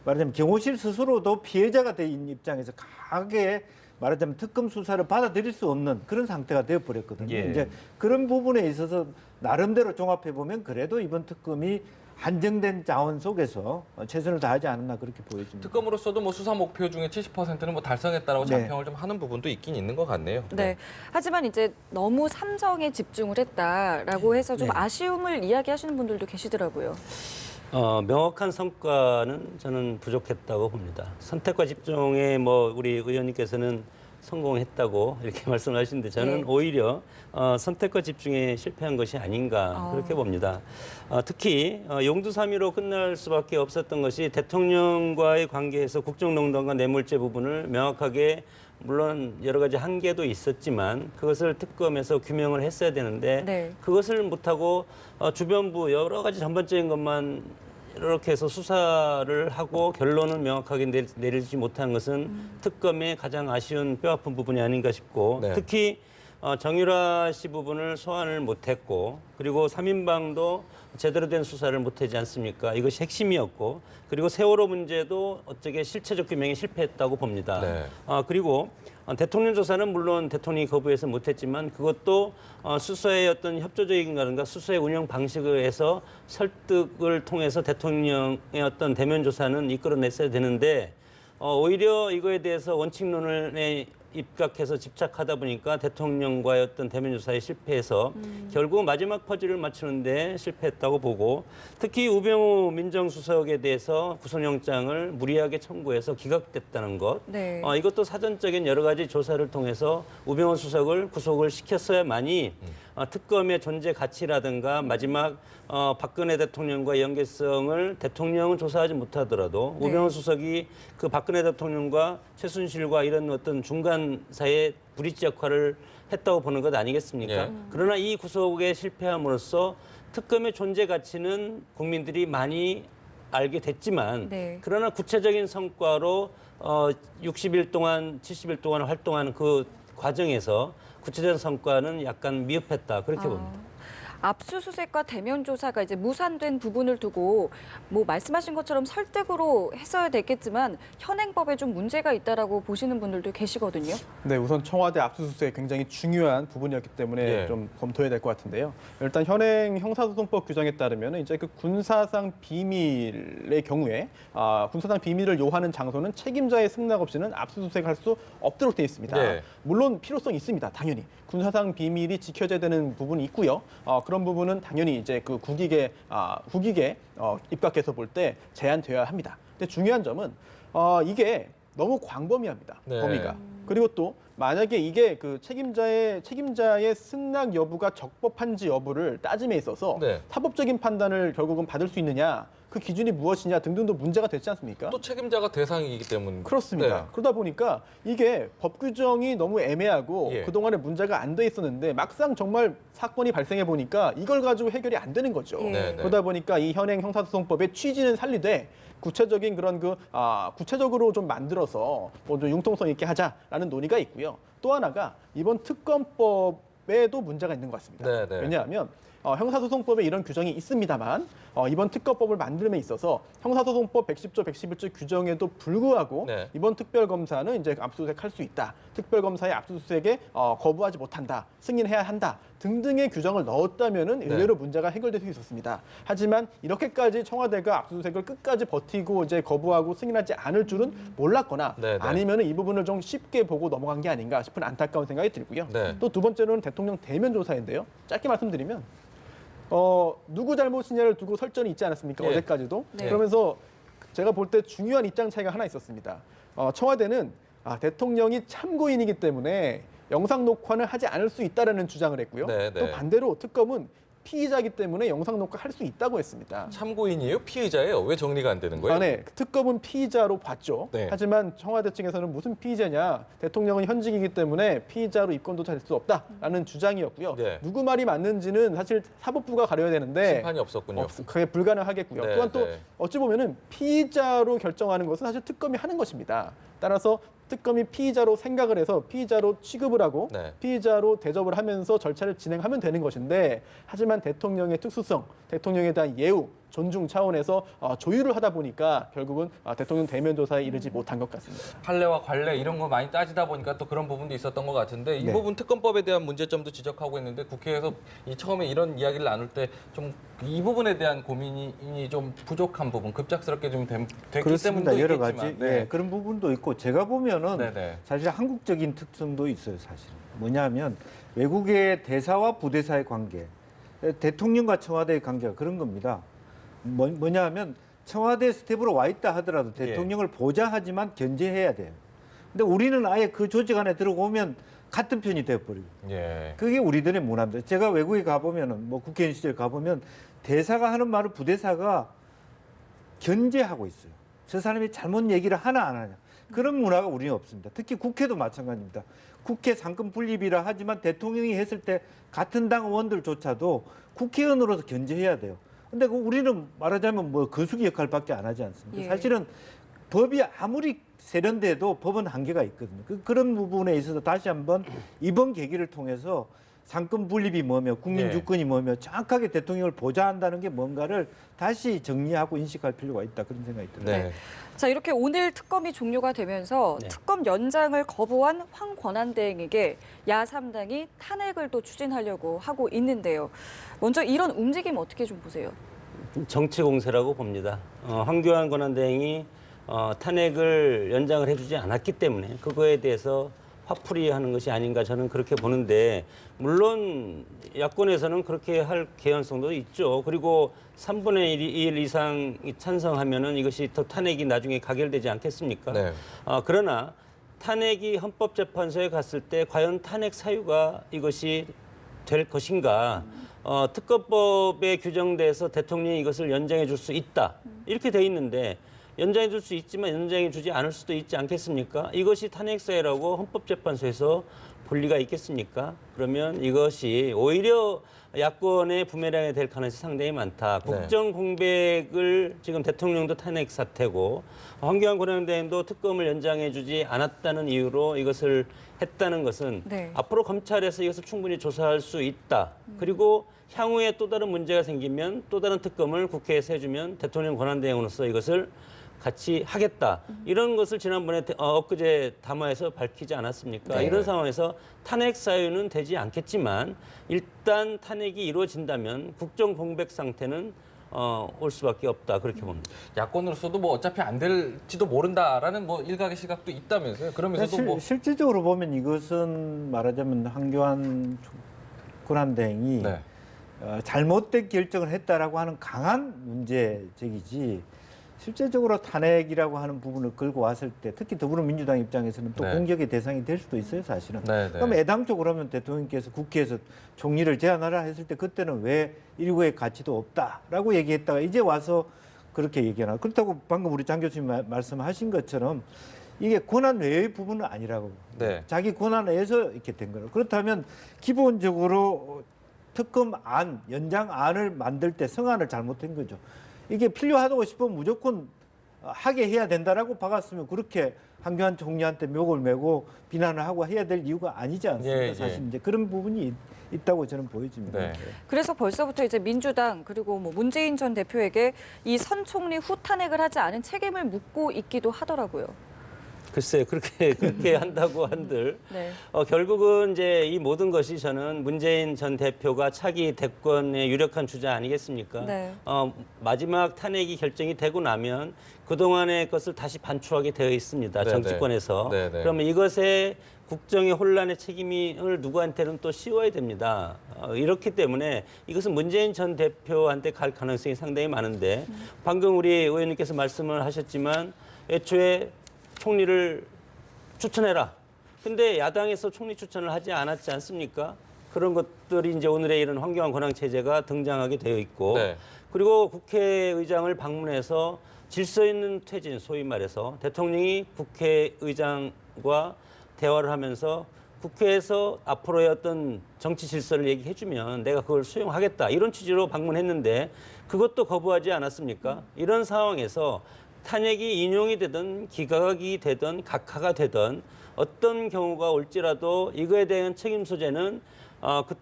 [SPEAKER 4] 말하자면 경호실 스스로도 피해자가 된 입장에서 강하게 말하자면 특검 수사를 받아들일 수 없는 그런 상태가 되어버렸거든요.
[SPEAKER 1] 예.
[SPEAKER 4] 이제 그런 부분에 있어서 나름대로 종합해 보면 그래도 이번 특검이 한정된 자원 속에서 최선을 다하지 않았나 그렇게 보여집니다.
[SPEAKER 1] 특검으로서도 뭐 수사 목표 중에 70%는 뭐 달성했다라고
[SPEAKER 4] 네.
[SPEAKER 1] 자평을 좀 하는 부분도 있긴 있는 것 같네요.
[SPEAKER 2] 네. 하지만 이제 너무 삼성에 집중을 했다라고 해서 좀
[SPEAKER 4] 네.
[SPEAKER 2] 아쉬움을 이야기하시는 분들도 계시더라고요.
[SPEAKER 3] 명확한 성과는 저는 부족했다고 봅니다. 선택과 집중에 뭐 우리 의원님께서는 성공했다고 이렇게 말씀하시는데 저는
[SPEAKER 2] 네.
[SPEAKER 3] 오히려 선택과 집중에 실패한 것이 아닌가 그렇게 봅니다. 특히 용두사미로 끝날 수밖에 없었던 것이 대통령과의 관계에서 국정농단과 뇌물죄 부분을 명확하게 물론 여러 가지 한계도 있었지만 그것을 특검에서 규명을 했어야 되는데
[SPEAKER 2] 네.
[SPEAKER 3] 그것을 못하고 주변부 여러 가지 전반적인 것만 이렇게 해서 수사를 하고 결론을 명확하게 내리지 못한 것은 특검의 가장 아쉬운 뼈아픈 부분이 아닌가 싶고
[SPEAKER 1] 네.
[SPEAKER 3] 특히 정유라 씨 부분을 소환을 못했고 그리고 3인방도 제대로 된 수사를 못하지 않습니까? 이것이 핵심이었고 그리고 세월호 문제도 어쩌게 실체적 규명에 실패했다고 봅니다.
[SPEAKER 1] 네.
[SPEAKER 3] 그리고 대통령 조사는 물론 대통령이 거부해서 못했지만 그것도 수사의 어떤 협조적인가든가 수사의 운영 방식에서 설득을 통해서 대통령의 어떤 대면 조사는 이끌어냈어야 되는데 오히려 이거에 대해서 원칙론에 입각해서 집착하다 보니까 대통령과의 어떤 대면 조사에 실패해서 결국 마지막 퍼즐을 맞추는데 실패했다고 보고 특히 우병우 민정수석에 대해서 구속영장을 무리하게 청구해서 기각됐다는 것
[SPEAKER 2] 네.
[SPEAKER 3] 이것도 사전적인 여러 가지 조사를 통해서 우병우 수석을 구속을 시켰어야만이 특검의 존재 가치라든가 마지막 박근혜 대통령과 연계성을 대통령은 조사하지 못하더라도
[SPEAKER 2] 네.
[SPEAKER 3] 우병우 수석이 그 박근혜 대통령과 최순실과 이런 어떤 중간 사이의 브릿지 역할을 했다고 보는 것 아니겠습니까?
[SPEAKER 1] 예.
[SPEAKER 3] 그러나 이 구속에 실패함으로써 특검의 존재 가치는 국민들이 많이 알게 됐지만
[SPEAKER 2] 네.
[SPEAKER 3] 그러나 구체적인 성과로 60일 동안 70일 동안 활동하는 그 과정에서 구체적인 성과는 약간 미흡했다 그렇게 봅니다.
[SPEAKER 2] 압수수색과 대면 조사가 이제 무산된 부분을 두고 뭐 말씀하신 것처럼 설득으로 했어야 됐겠지만 현행법에 좀 문제가 있다라고 보시는 분들도 계시거든요.
[SPEAKER 5] 네, 우선 청와대 압수수색 굉장히 중요한 부분이었기 때문에
[SPEAKER 1] 예.
[SPEAKER 5] 좀 검토해야 될 것 같은데요. 일단 현행 형사소송법 규정에 따르면 이제 그 군사상 비밀의 경우에 군사상 비밀을 요하는 장소는 책임자의 승낙 없이는 압수수색할 수 없도록 되어 있습니다.
[SPEAKER 1] 예.
[SPEAKER 5] 물론 필요성이 있습니다. 당연히 군사상 비밀이 지켜져야 되는 부분이 있고요. 그런 부분은 당연히 이제 그 국익에 입각해서 볼 때 제한되어야 합니다. 근데 중요한 점은 이게 너무 광범위합니다.
[SPEAKER 1] 네.
[SPEAKER 5] 범위가. 그리고 또 만약에 이게 그 책임자의 승낙 여부가 적법한지 여부를 따짐에 있어서
[SPEAKER 1] 네.
[SPEAKER 5] 사법적인 판단을 결국은 받을 수 있느냐, 그 기준이 무엇이냐 등등도 문제가 되지 않습니까?
[SPEAKER 1] 또 책임자가 대상이기 때문에
[SPEAKER 5] 그렇습니다.
[SPEAKER 1] 네.
[SPEAKER 5] 그러다 보니까 이게 법 규정이 너무 애매하고
[SPEAKER 1] 예.
[SPEAKER 5] 그동안에 문제가 안 돼 있었는데 막상 정말 사건이 발생해 보니까 이걸 가지고 해결이 안 되는 거죠.
[SPEAKER 2] 예.
[SPEAKER 1] 네, 네.
[SPEAKER 5] 그러다 보니까 이 현행 형사소송법의 취지는 살리되 구체적인 그런 구체적으로 좀 만들어서 뭐 좀 융통성 있게 하자라는 논의가 있고요. 또 하나가 이번 특검법에도 문제가 있는 것 같습니다.
[SPEAKER 1] 네, 네.
[SPEAKER 5] 왜냐하면 형사소송법에 이런 규정이 있습니다만 이번 특검법을 만듦에 있어서 형사소송법 110조, 111조 규정에도 불구하고
[SPEAKER 1] 네.
[SPEAKER 5] 이번 특별검사는 이제 압수수색할 수 있다. 특별검사의 압수수색에 거부하지 못한다. 승인해야 한다. 등등의 규정을 넣었다면은
[SPEAKER 1] 네.
[SPEAKER 5] 의외로 문제가 해결될 수 있었습니다. 하지만 이렇게까지 청와대가 압수수색을 끝까지 버티고 이제 거부하고 승인하지 않을 줄은 몰랐거나
[SPEAKER 1] 네, 네.
[SPEAKER 5] 아니면은 이 부분을 좀 쉽게 보고 넘어간 게 아닌가 싶은 안타까운 생각이 들고요.
[SPEAKER 1] 네.
[SPEAKER 5] 또 두 번째로는 대통령 대면 조사인데요. 짧게 말씀드리면 누구 잘못이냐를 두고 설전이 있지 않았습니까?
[SPEAKER 1] 예.
[SPEAKER 5] 어제까지도.
[SPEAKER 2] 네.
[SPEAKER 5] 그러면서 제가 볼 때 중요한 입장 차이가 하나 있었습니다. 청와대는 대통령이 참고인이기 때문에 영상 녹화는 하지 않을 수 있다라는 주장을 했고요.
[SPEAKER 1] 네, 네.
[SPEAKER 5] 또 반대로 특검은 피의자이기 때문에 영상 녹화할 수 있다고 했습니다.
[SPEAKER 1] 참고인이에요? 피의자예요? 왜 정리가 안 되는 거예요?
[SPEAKER 5] 네. 특검은 피의자로 봤죠.
[SPEAKER 1] 네.
[SPEAKER 5] 하지만 청와대 측에서는 무슨 피의자냐. 대통령은 현직이기 때문에 피의자로 입건도 될 수 없다라는 주장이었고요.
[SPEAKER 1] 네.
[SPEAKER 5] 누구 말이 맞는지는 사실 사법부가 가려야 되는데
[SPEAKER 1] 심판이 없었군요.
[SPEAKER 5] 그게 불가능하겠고요.
[SPEAKER 1] 네,
[SPEAKER 5] 또한 또
[SPEAKER 1] 네.
[SPEAKER 5] 어찌 보면은 피의자로 결정하는 것은 사실 특검이 하는 것입니다. 따라서 특검이 피의자로 생각을 해서 피의자로 취급을 하고
[SPEAKER 1] 네.
[SPEAKER 5] 피의자로 대접을 하면서 절차를 진행하면 되는 것인데 하지만 대통령의 특수성, 대통령에 대한 예우, 존중 차원에서 조율을 하다 보니까 결국은 대통령 대면 조사에 이르지 못한 것 같습니다.
[SPEAKER 1] 판례와 관례 이런 거 많이 따지다 보니까 또 그런 부분도 있었던 것 같은데 이
[SPEAKER 4] 네.
[SPEAKER 1] 부분 특검법에 대한 문제점도 지적하고 있는데 국회에서 처음에 이런 이야기를 나눌 때 좀 이 부분에 대한 고민이 좀 부족한 부분, 급작스럽게 좀 됐기
[SPEAKER 4] 그렇습니다.
[SPEAKER 1] 때문도
[SPEAKER 4] 여러
[SPEAKER 1] 있겠지만
[SPEAKER 4] 가지
[SPEAKER 1] 네.
[SPEAKER 4] 그런 부분도 있고 제가 보면은
[SPEAKER 1] 네네.
[SPEAKER 4] 사실 한국적인 특성도 있어요. 사실 뭐냐면 외국의 대사와 부대사의 관계, 대통령과 청와대의 관계가 그런 겁니다. 뭐냐면 청와대 스텝으로 와 있다 하더라도 대통령을 보좌하지만 견제해야 돼요. 근데 우리는 아예 그 조직 안에 들어오면 같은 편이 되어버리고
[SPEAKER 1] 예.
[SPEAKER 4] 그게 우리들의 문화입니다. 제가 외국에 가보면은 뭐 국회의원 시절 가보면 대사가 하는 말을 부대사가 견제하고 있어요. 저 사람이 잘못 얘기를 하나 안 하냐. 그런 문화가 우리는 없습니다. 특히 국회도 마찬가지입니다. 국회 상권 분립이라 하지만 대통령이 했을 때 같은 당 의원들조차도 국회의원으로서 견제해야 돼요. 근데 우리는 말하자면 뭐 거수기 역할밖에 안 하지 않습니다.
[SPEAKER 2] 예.
[SPEAKER 4] 사실은 법이 아무리 세련돼도 법은 한계가 있거든요. 그런 부분에 있어서 다시 한번 이번 계기를 통해서 상권 분립이 뭐며 국민
[SPEAKER 1] 네.
[SPEAKER 4] 주권이 뭐며 정확하게 대통령을 보좌한다는 게 뭔가를 다시 정리하고 인식할 필요가 있다 그런 생각이 들어요.
[SPEAKER 1] 네.
[SPEAKER 2] 자, 이렇게 오늘 특검이 종료가 되면서
[SPEAKER 3] 네.
[SPEAKER 2] 특검 연장을 거부한 황권한대행에게 야3당이 탄핵을 또 추진하려고 하고 있는데요. 먼저 이런 움직임 어떻게 좀 보세요?
[SPEAKER 3] 정치 공세라고 봅니다. 황교안 권한대행이 탄핵을 연장을 해주지 않았기 때문에 그거에 대해서 화풀이하는 것이 아닌가 저는 그렇게 보는데 물론 야권에서는 그렇게 할 개연성도 있죠. 그리고 3분의 1 이상 찬성하면은 이것이 더 탄핵이 나중에 가결되지 않겠습니까?
[SPEAKER 1] 네.
[SPEAKER 3] 그러나 탄핵이 헌법재판소에 갔을 때 과연 탄핵 사유가 이것이 될 것인가? 특검법에 규정돼서 대통령이 이것을 연장해 줄 수 있다. 이렇게 돼 있는데 연장해 줄 수 있지만 연장해 주지 않을 수도 있지 않겠습니까? 이것이 탄핵 사유라고 헌법재판소에서 볼 리가 있겠습니까? 그러면 이것이 오히려 야권의 부메랑이 될 가능성이 상당히 많다.
[SPEAKER 1] 네.
[SPEAKER 3] 국정 공백을 지금 대통령도 탄핵 사태고 황교안 권한대행도 특검을 연장해 주지 않았다는 이유로 이것을 했다는 것은
[SPEAKER 2] 네.
[SPEAKER 3] 앞으로 검찰에서 이것을 충분히 조사할 수 있다. 그리고 향후에 또 다른 문제가 생기면 또 다른 특검을 국회에서 해주면 대통령 권한대행으로서 이것을 같이 하겠다. 이런 것을 지난번에 엊그제 담화에서 밝히지 않았습니까?
[SPEAKER 1] 네.
[SPEAKER 3] 이런 상황에서 탄핵 사유는 되지 않겠지만 일단 탄핵이 이루어진다면 국정 공백 상태는 올 수밖에 없다. 그렇게 봅니다.
[SPEAKER 1] 야권으로서도 뭐 어차피 안 될지도 모른다라는 뭐 일각의 시각도 있다면서요. 그러면서도 뭐
[SPEAKER 4] 실질적으로 보면 이것은 말하자면 황교안 권한대행이
[SPEAKER 1] 네.
[SPEAKER 4] 잘못된 결정을 했다라고 하는 강한 문제 제기지 실제적으로 탄핵이라고 하는 부분을 끌고 왔을 때 특히 더불어민주당 입장에서는 또
[SPEAKER 1] 네.
[SPEAKER 4] 공격의 대상이 될 수도 있어요, 사실은.
[SPEAKER 1] 네, 네.
[SPEAKER 4] 그럼 애당초 그러면 대통령께서 국회에서 총리를 제안하라 했을 때 그때는 왜 일국의 가치도 없다라고 얘기했다가 이제 와서 그렇게 얘기하나. 그렇다고 방금 우리 장 교수님 말씀하신 것처럼 이게 권한 외의 부분은 아니라고.
[SPEAKER 1] 네.
[SPEAKER 4] 자기 권한에서 이렇게 된 거예요. 그렇다면 기본적으로 특검 연장안을 만들 때 성안을 잘못한 거죠. 이게 필요하다고 싶으면 무조건 하게 해야 된다라고 박았으면 그렇게 황교안 총리한테 묘을 메고 비난을 하고 해야 될 이유가 아니지 않습니까?
[SPEAKER 1] 예, 예.
[SPEAKER 4] 사실 이제 그런 부분이 있다고 저는 보여집니다.
[SPEAKER 1] 네.
[SPEAKER 2] 그래서 벌써부터 이제 민주당 그리고 뭐 문재인 전 대표에게 이 선 총리 후 탄핵을 하지 않은 책임을 묻고 있기도 하더라고요.
[SPEAKER 3] 글쎄 그렇게 한다고 한들
[SPEAKER 2] 네.
[SPEAKER 3] 결국은 이제 이 모든 것이 저는 문재인 전 대표가 차기 대권의 유력한 주자 아니겠습니까?
[SPEAKER 2] 네.
[SPEAKER 3] 마지막 탄핵이 결정이 되고 나면 그동안의 것을 다시 반추하게 되어 있습니다.
[SPEAKER 1] 네,
[SPEAKER 3] 정치권에서.
[SPEAKER 1] 네, 네.
[SPEAKER 3] 그러면 이것에 국정의 혼란의 책임을 누구한테는 또 씌워야 됩니다. 이렇기 때문에 이것은 문재인 전 대표한테 갈 가능성이 상당히 많은데 방금 우리 의원님께서 말씀을 하셨지만 애초에 총리를 추천해라. 근데 야당에서 총리 추천을 하지 않았지 않습니까? 그런 것들이 이제 오늘의 이런 황교안 권한 체제가 등장하게 되어 있고
[SPEAKER 1] 네.
[SPEAKER 3] 그리고 국회의장을 방문해서 질서 있는 퇴진, 소위 말해서 대통령이 국회의장과 대화를 하면서 국회에서 앞으로의 어떤 정치 질서를 얘기해주면 내가 그걸 수용하겠다. 이런 취지로 방문했는데 그것도 거부하지 않았습니까? 이런 상황에서 탄핵이 인용이 되든 기각이 되든 각하가 되든 어떤 경우가 올지라도 이거에 대한 책임 소재는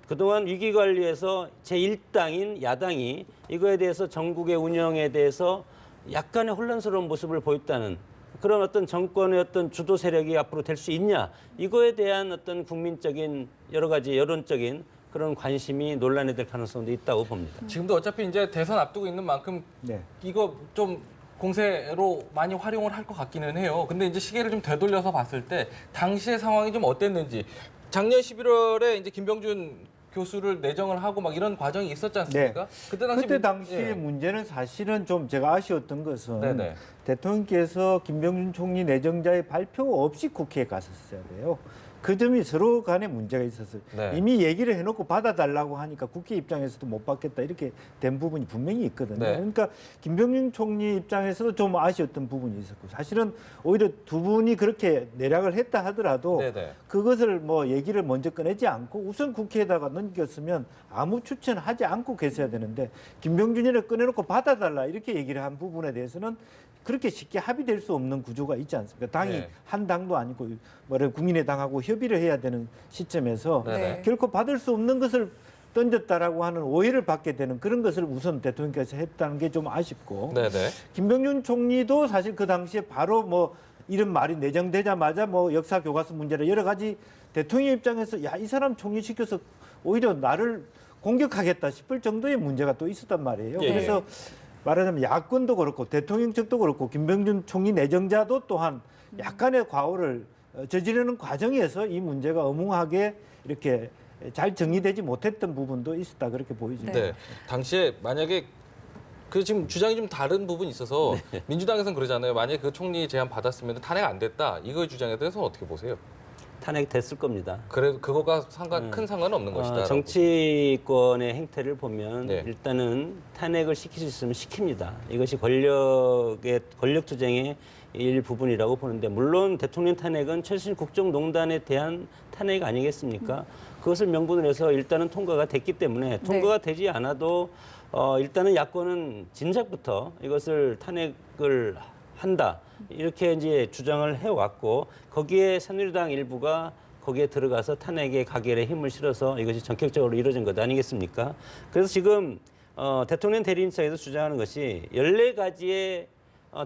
[SPEAKER 3] 그동안 위기관리에서 제1당인 야당이 이거에 대해서 전국의 운영에 대해서 약간의 혼란스러운 모습을 보였다는 그런 어떤 정권의 어떤 주도 세력이 앞으로 될 수 있냐 이거에 대한 어떤 국민적인 여러 가지 여론적인 그런 관심이 논란이 될 가능성도 있다고 봅니다.
[SPEAKER 1] 지금도 어차피 이제 대선 앞두고 있는 만큼
[SPEAKER 4] 네.
[SPEAKER 1] 이거 좀 공세로 많이 활용을 할 것 같기는 해요. 근데 이제 시계를 좀 되돌려서 봤을 때 당시의 상황이 좀 어땠는지 작년 11월에 이제 김병준 교수를 내정을 하고 막 이런 과정이 있었지 않습니까?
[SPEAKER 4] 그때 당시의
[SPEAKER 1] 예.
[SPEAKER 4] 문제는 사실은 좀 제가 아쉬웠던 것은
[SPEAKER 1] 네네.
[SPEAKER 4] 대통령께서 김병준 총리 내정자의 발표 없이 국회에 갔었어야 돼요. 그 점이 서로 간에 문제가 있었어요.
[SPEAKER 1] 네.
[SPEAKER 4] 이미 얘기를 해놓고 받아달라고 하니까 국회 입장에서도 못 받겠다 이렇게 된 부분이 분명히 있거든요.
[SPEAKER 1] 네.
[SPEAKER 4] 그러니까 김병준 총리 입장에서도 좀 아쉬웠던 부분이 있었고 사실은 오히려 두 분이 그렇게 내락을 했다 하더라도
[SPEAKER 1] 네네.
[SPEAKER 4] 그것을 뭐 얘기를 먼저 꺼내지 않고 우선 국회에다가 넘겼으면 아무 추천하지 않고 계셔야 되는데 김병준이를 꺼내놓고 받아달라 이렇게 얘기를 한 부분에 대해서는 그렇게 쉽게 합의될 수 없는 구조가 있지 않습니까? 당이
[SPEAKER 1] 네.
[SPEAKER 4] 한 당도 아니고 국민의당하고 협의를 해야 되는 시점에서
[SPEAKER 1] 네.
[SPEAKER 4] 결코 받을 수 없는 것을 던졌다라고 하는 오해를 받게 되는 그런 것을 우선 대통령께서 했다는 게 좀 아쉽고
[SPEAKER 1] 네네.
[SPEAKER 4] 김병준 총리도 사실 그 당시에 바로 뭐 이런 말이 내정되자마자 뭐 역사 교과서 문제라 여러 가지 대통령 입장에서 야, 이 사람 총리 시켜서 오히려 나를 공격하겠다 싶을 정도의 문제가 또 있었단 말이에요.
[SPEAKER 1] 예.
[SPEAKER 4] 그래서 말하자면 야권도 그렇고 대통령 측도 그렇고 김병준 총리 내정자도 또한 약간의 과오를 저지르는 과정에서 이 문제가 엄중하게 이렇게 잘 정리되지 못했던 부분도 있었다 그렇게 보이죠.
[SPEAKER 1] 네. 당시에 만약에 그 지금 주장이 좀 다른 부분이 있어서 민주당에서는 그러잖아요. 만약에 그 총리 제안 받았으면 탄핵 안 됐다. 이거의 주장에 대해서 어떻게 보세요?
[SPEAKER 3] 탄핵됐을 겁니다.
[SPEAKER 1] 그래 그거가 큰 상관은 없는 것이다.
[SPEAKER 3] 정치권의 행태를 보면
[SPEAKER 1] 네.
[SPEAKER 3] 일단은 탄핵을 시킬 수 있으면 시킵니다. 이것이 권력 투쟁의 일부분이라고 보는데 물론 대통령 탄핵은 최순실 국정농단에 대한 탄핵 아니겠습니까? 그것을 명분으로 해서 일단은 통과가 됐기 때문에 통과가 되지 않아도 일단은 야권은 진작부터 이것을 탄핵을 한다. 이렇게 이제 주장을 해왔고 거기에 새누리당 일부가 거기에 들어가서 탄핵의 가결에 힘을 실어서 이것이 전격적으로 이루어진 것 아니겠습니까? 그래서 지금 대통령 대리인장에서 주장하는 것이 14가지의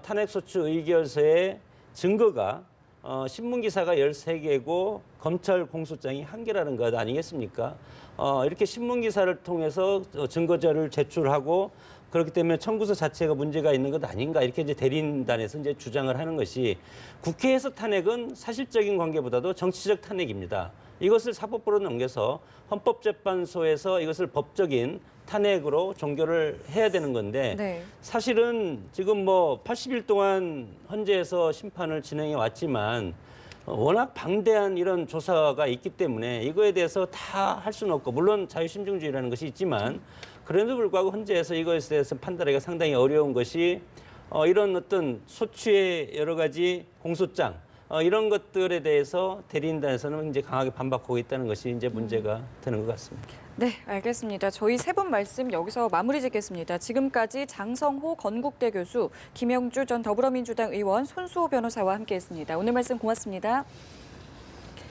[SPEAKER 3] 탄핵소추 의결서의 증거가 신문기사가 13개고 검찰 공소장이 1개라는 것 아니겠습니까? 이렇게 신문기사를 통해서 증거자를 제출하고 그렇기 때문에 청구서 자체가 문제가 있는 것 아닌가 이렇게 이제 대리인단에서 이제 주장을 하는 것이 국회에서 탄핵은 사실적인 관계보다도 정치적 탄핵입니다. 이것을 사법부로 넘겨서 헌법재판소에서 이것을 법적인 탄핵으로 종결을 해야 되는 건데
[SPEAKER 2] 네.
[SPEAKER 3] 사실은 지금 뭐 80일 동안 헌재에서 심판을 진행해 왔지만 워낙 방대한 이런 조사가 있기 때문에 이거에 대해서 다 할 수는 없고 물론 자유심증주의라는 것이 있지만 그래도 불구하고 헌재에서 이것에 대해서 판단하기가 상당히 어려운 것이 이런 어떤 소추의 여러 가지 공소장 이런 것들에 대해서 대리인단에서는 이제 강하게 반박하고 있다는 것이 이제 문제가 되는 것 같습니다.
[SPEAKER 2] 네, 알겠습니다. 저희 세 분 말씀 여기서 마무리 짓겠습니다. 지금까지 장성호 건국대 교수, 김영주 전 더불어민주당 의원, 손수호 변호사와 함께했습니다. 오늘 말씀 고맙습니다.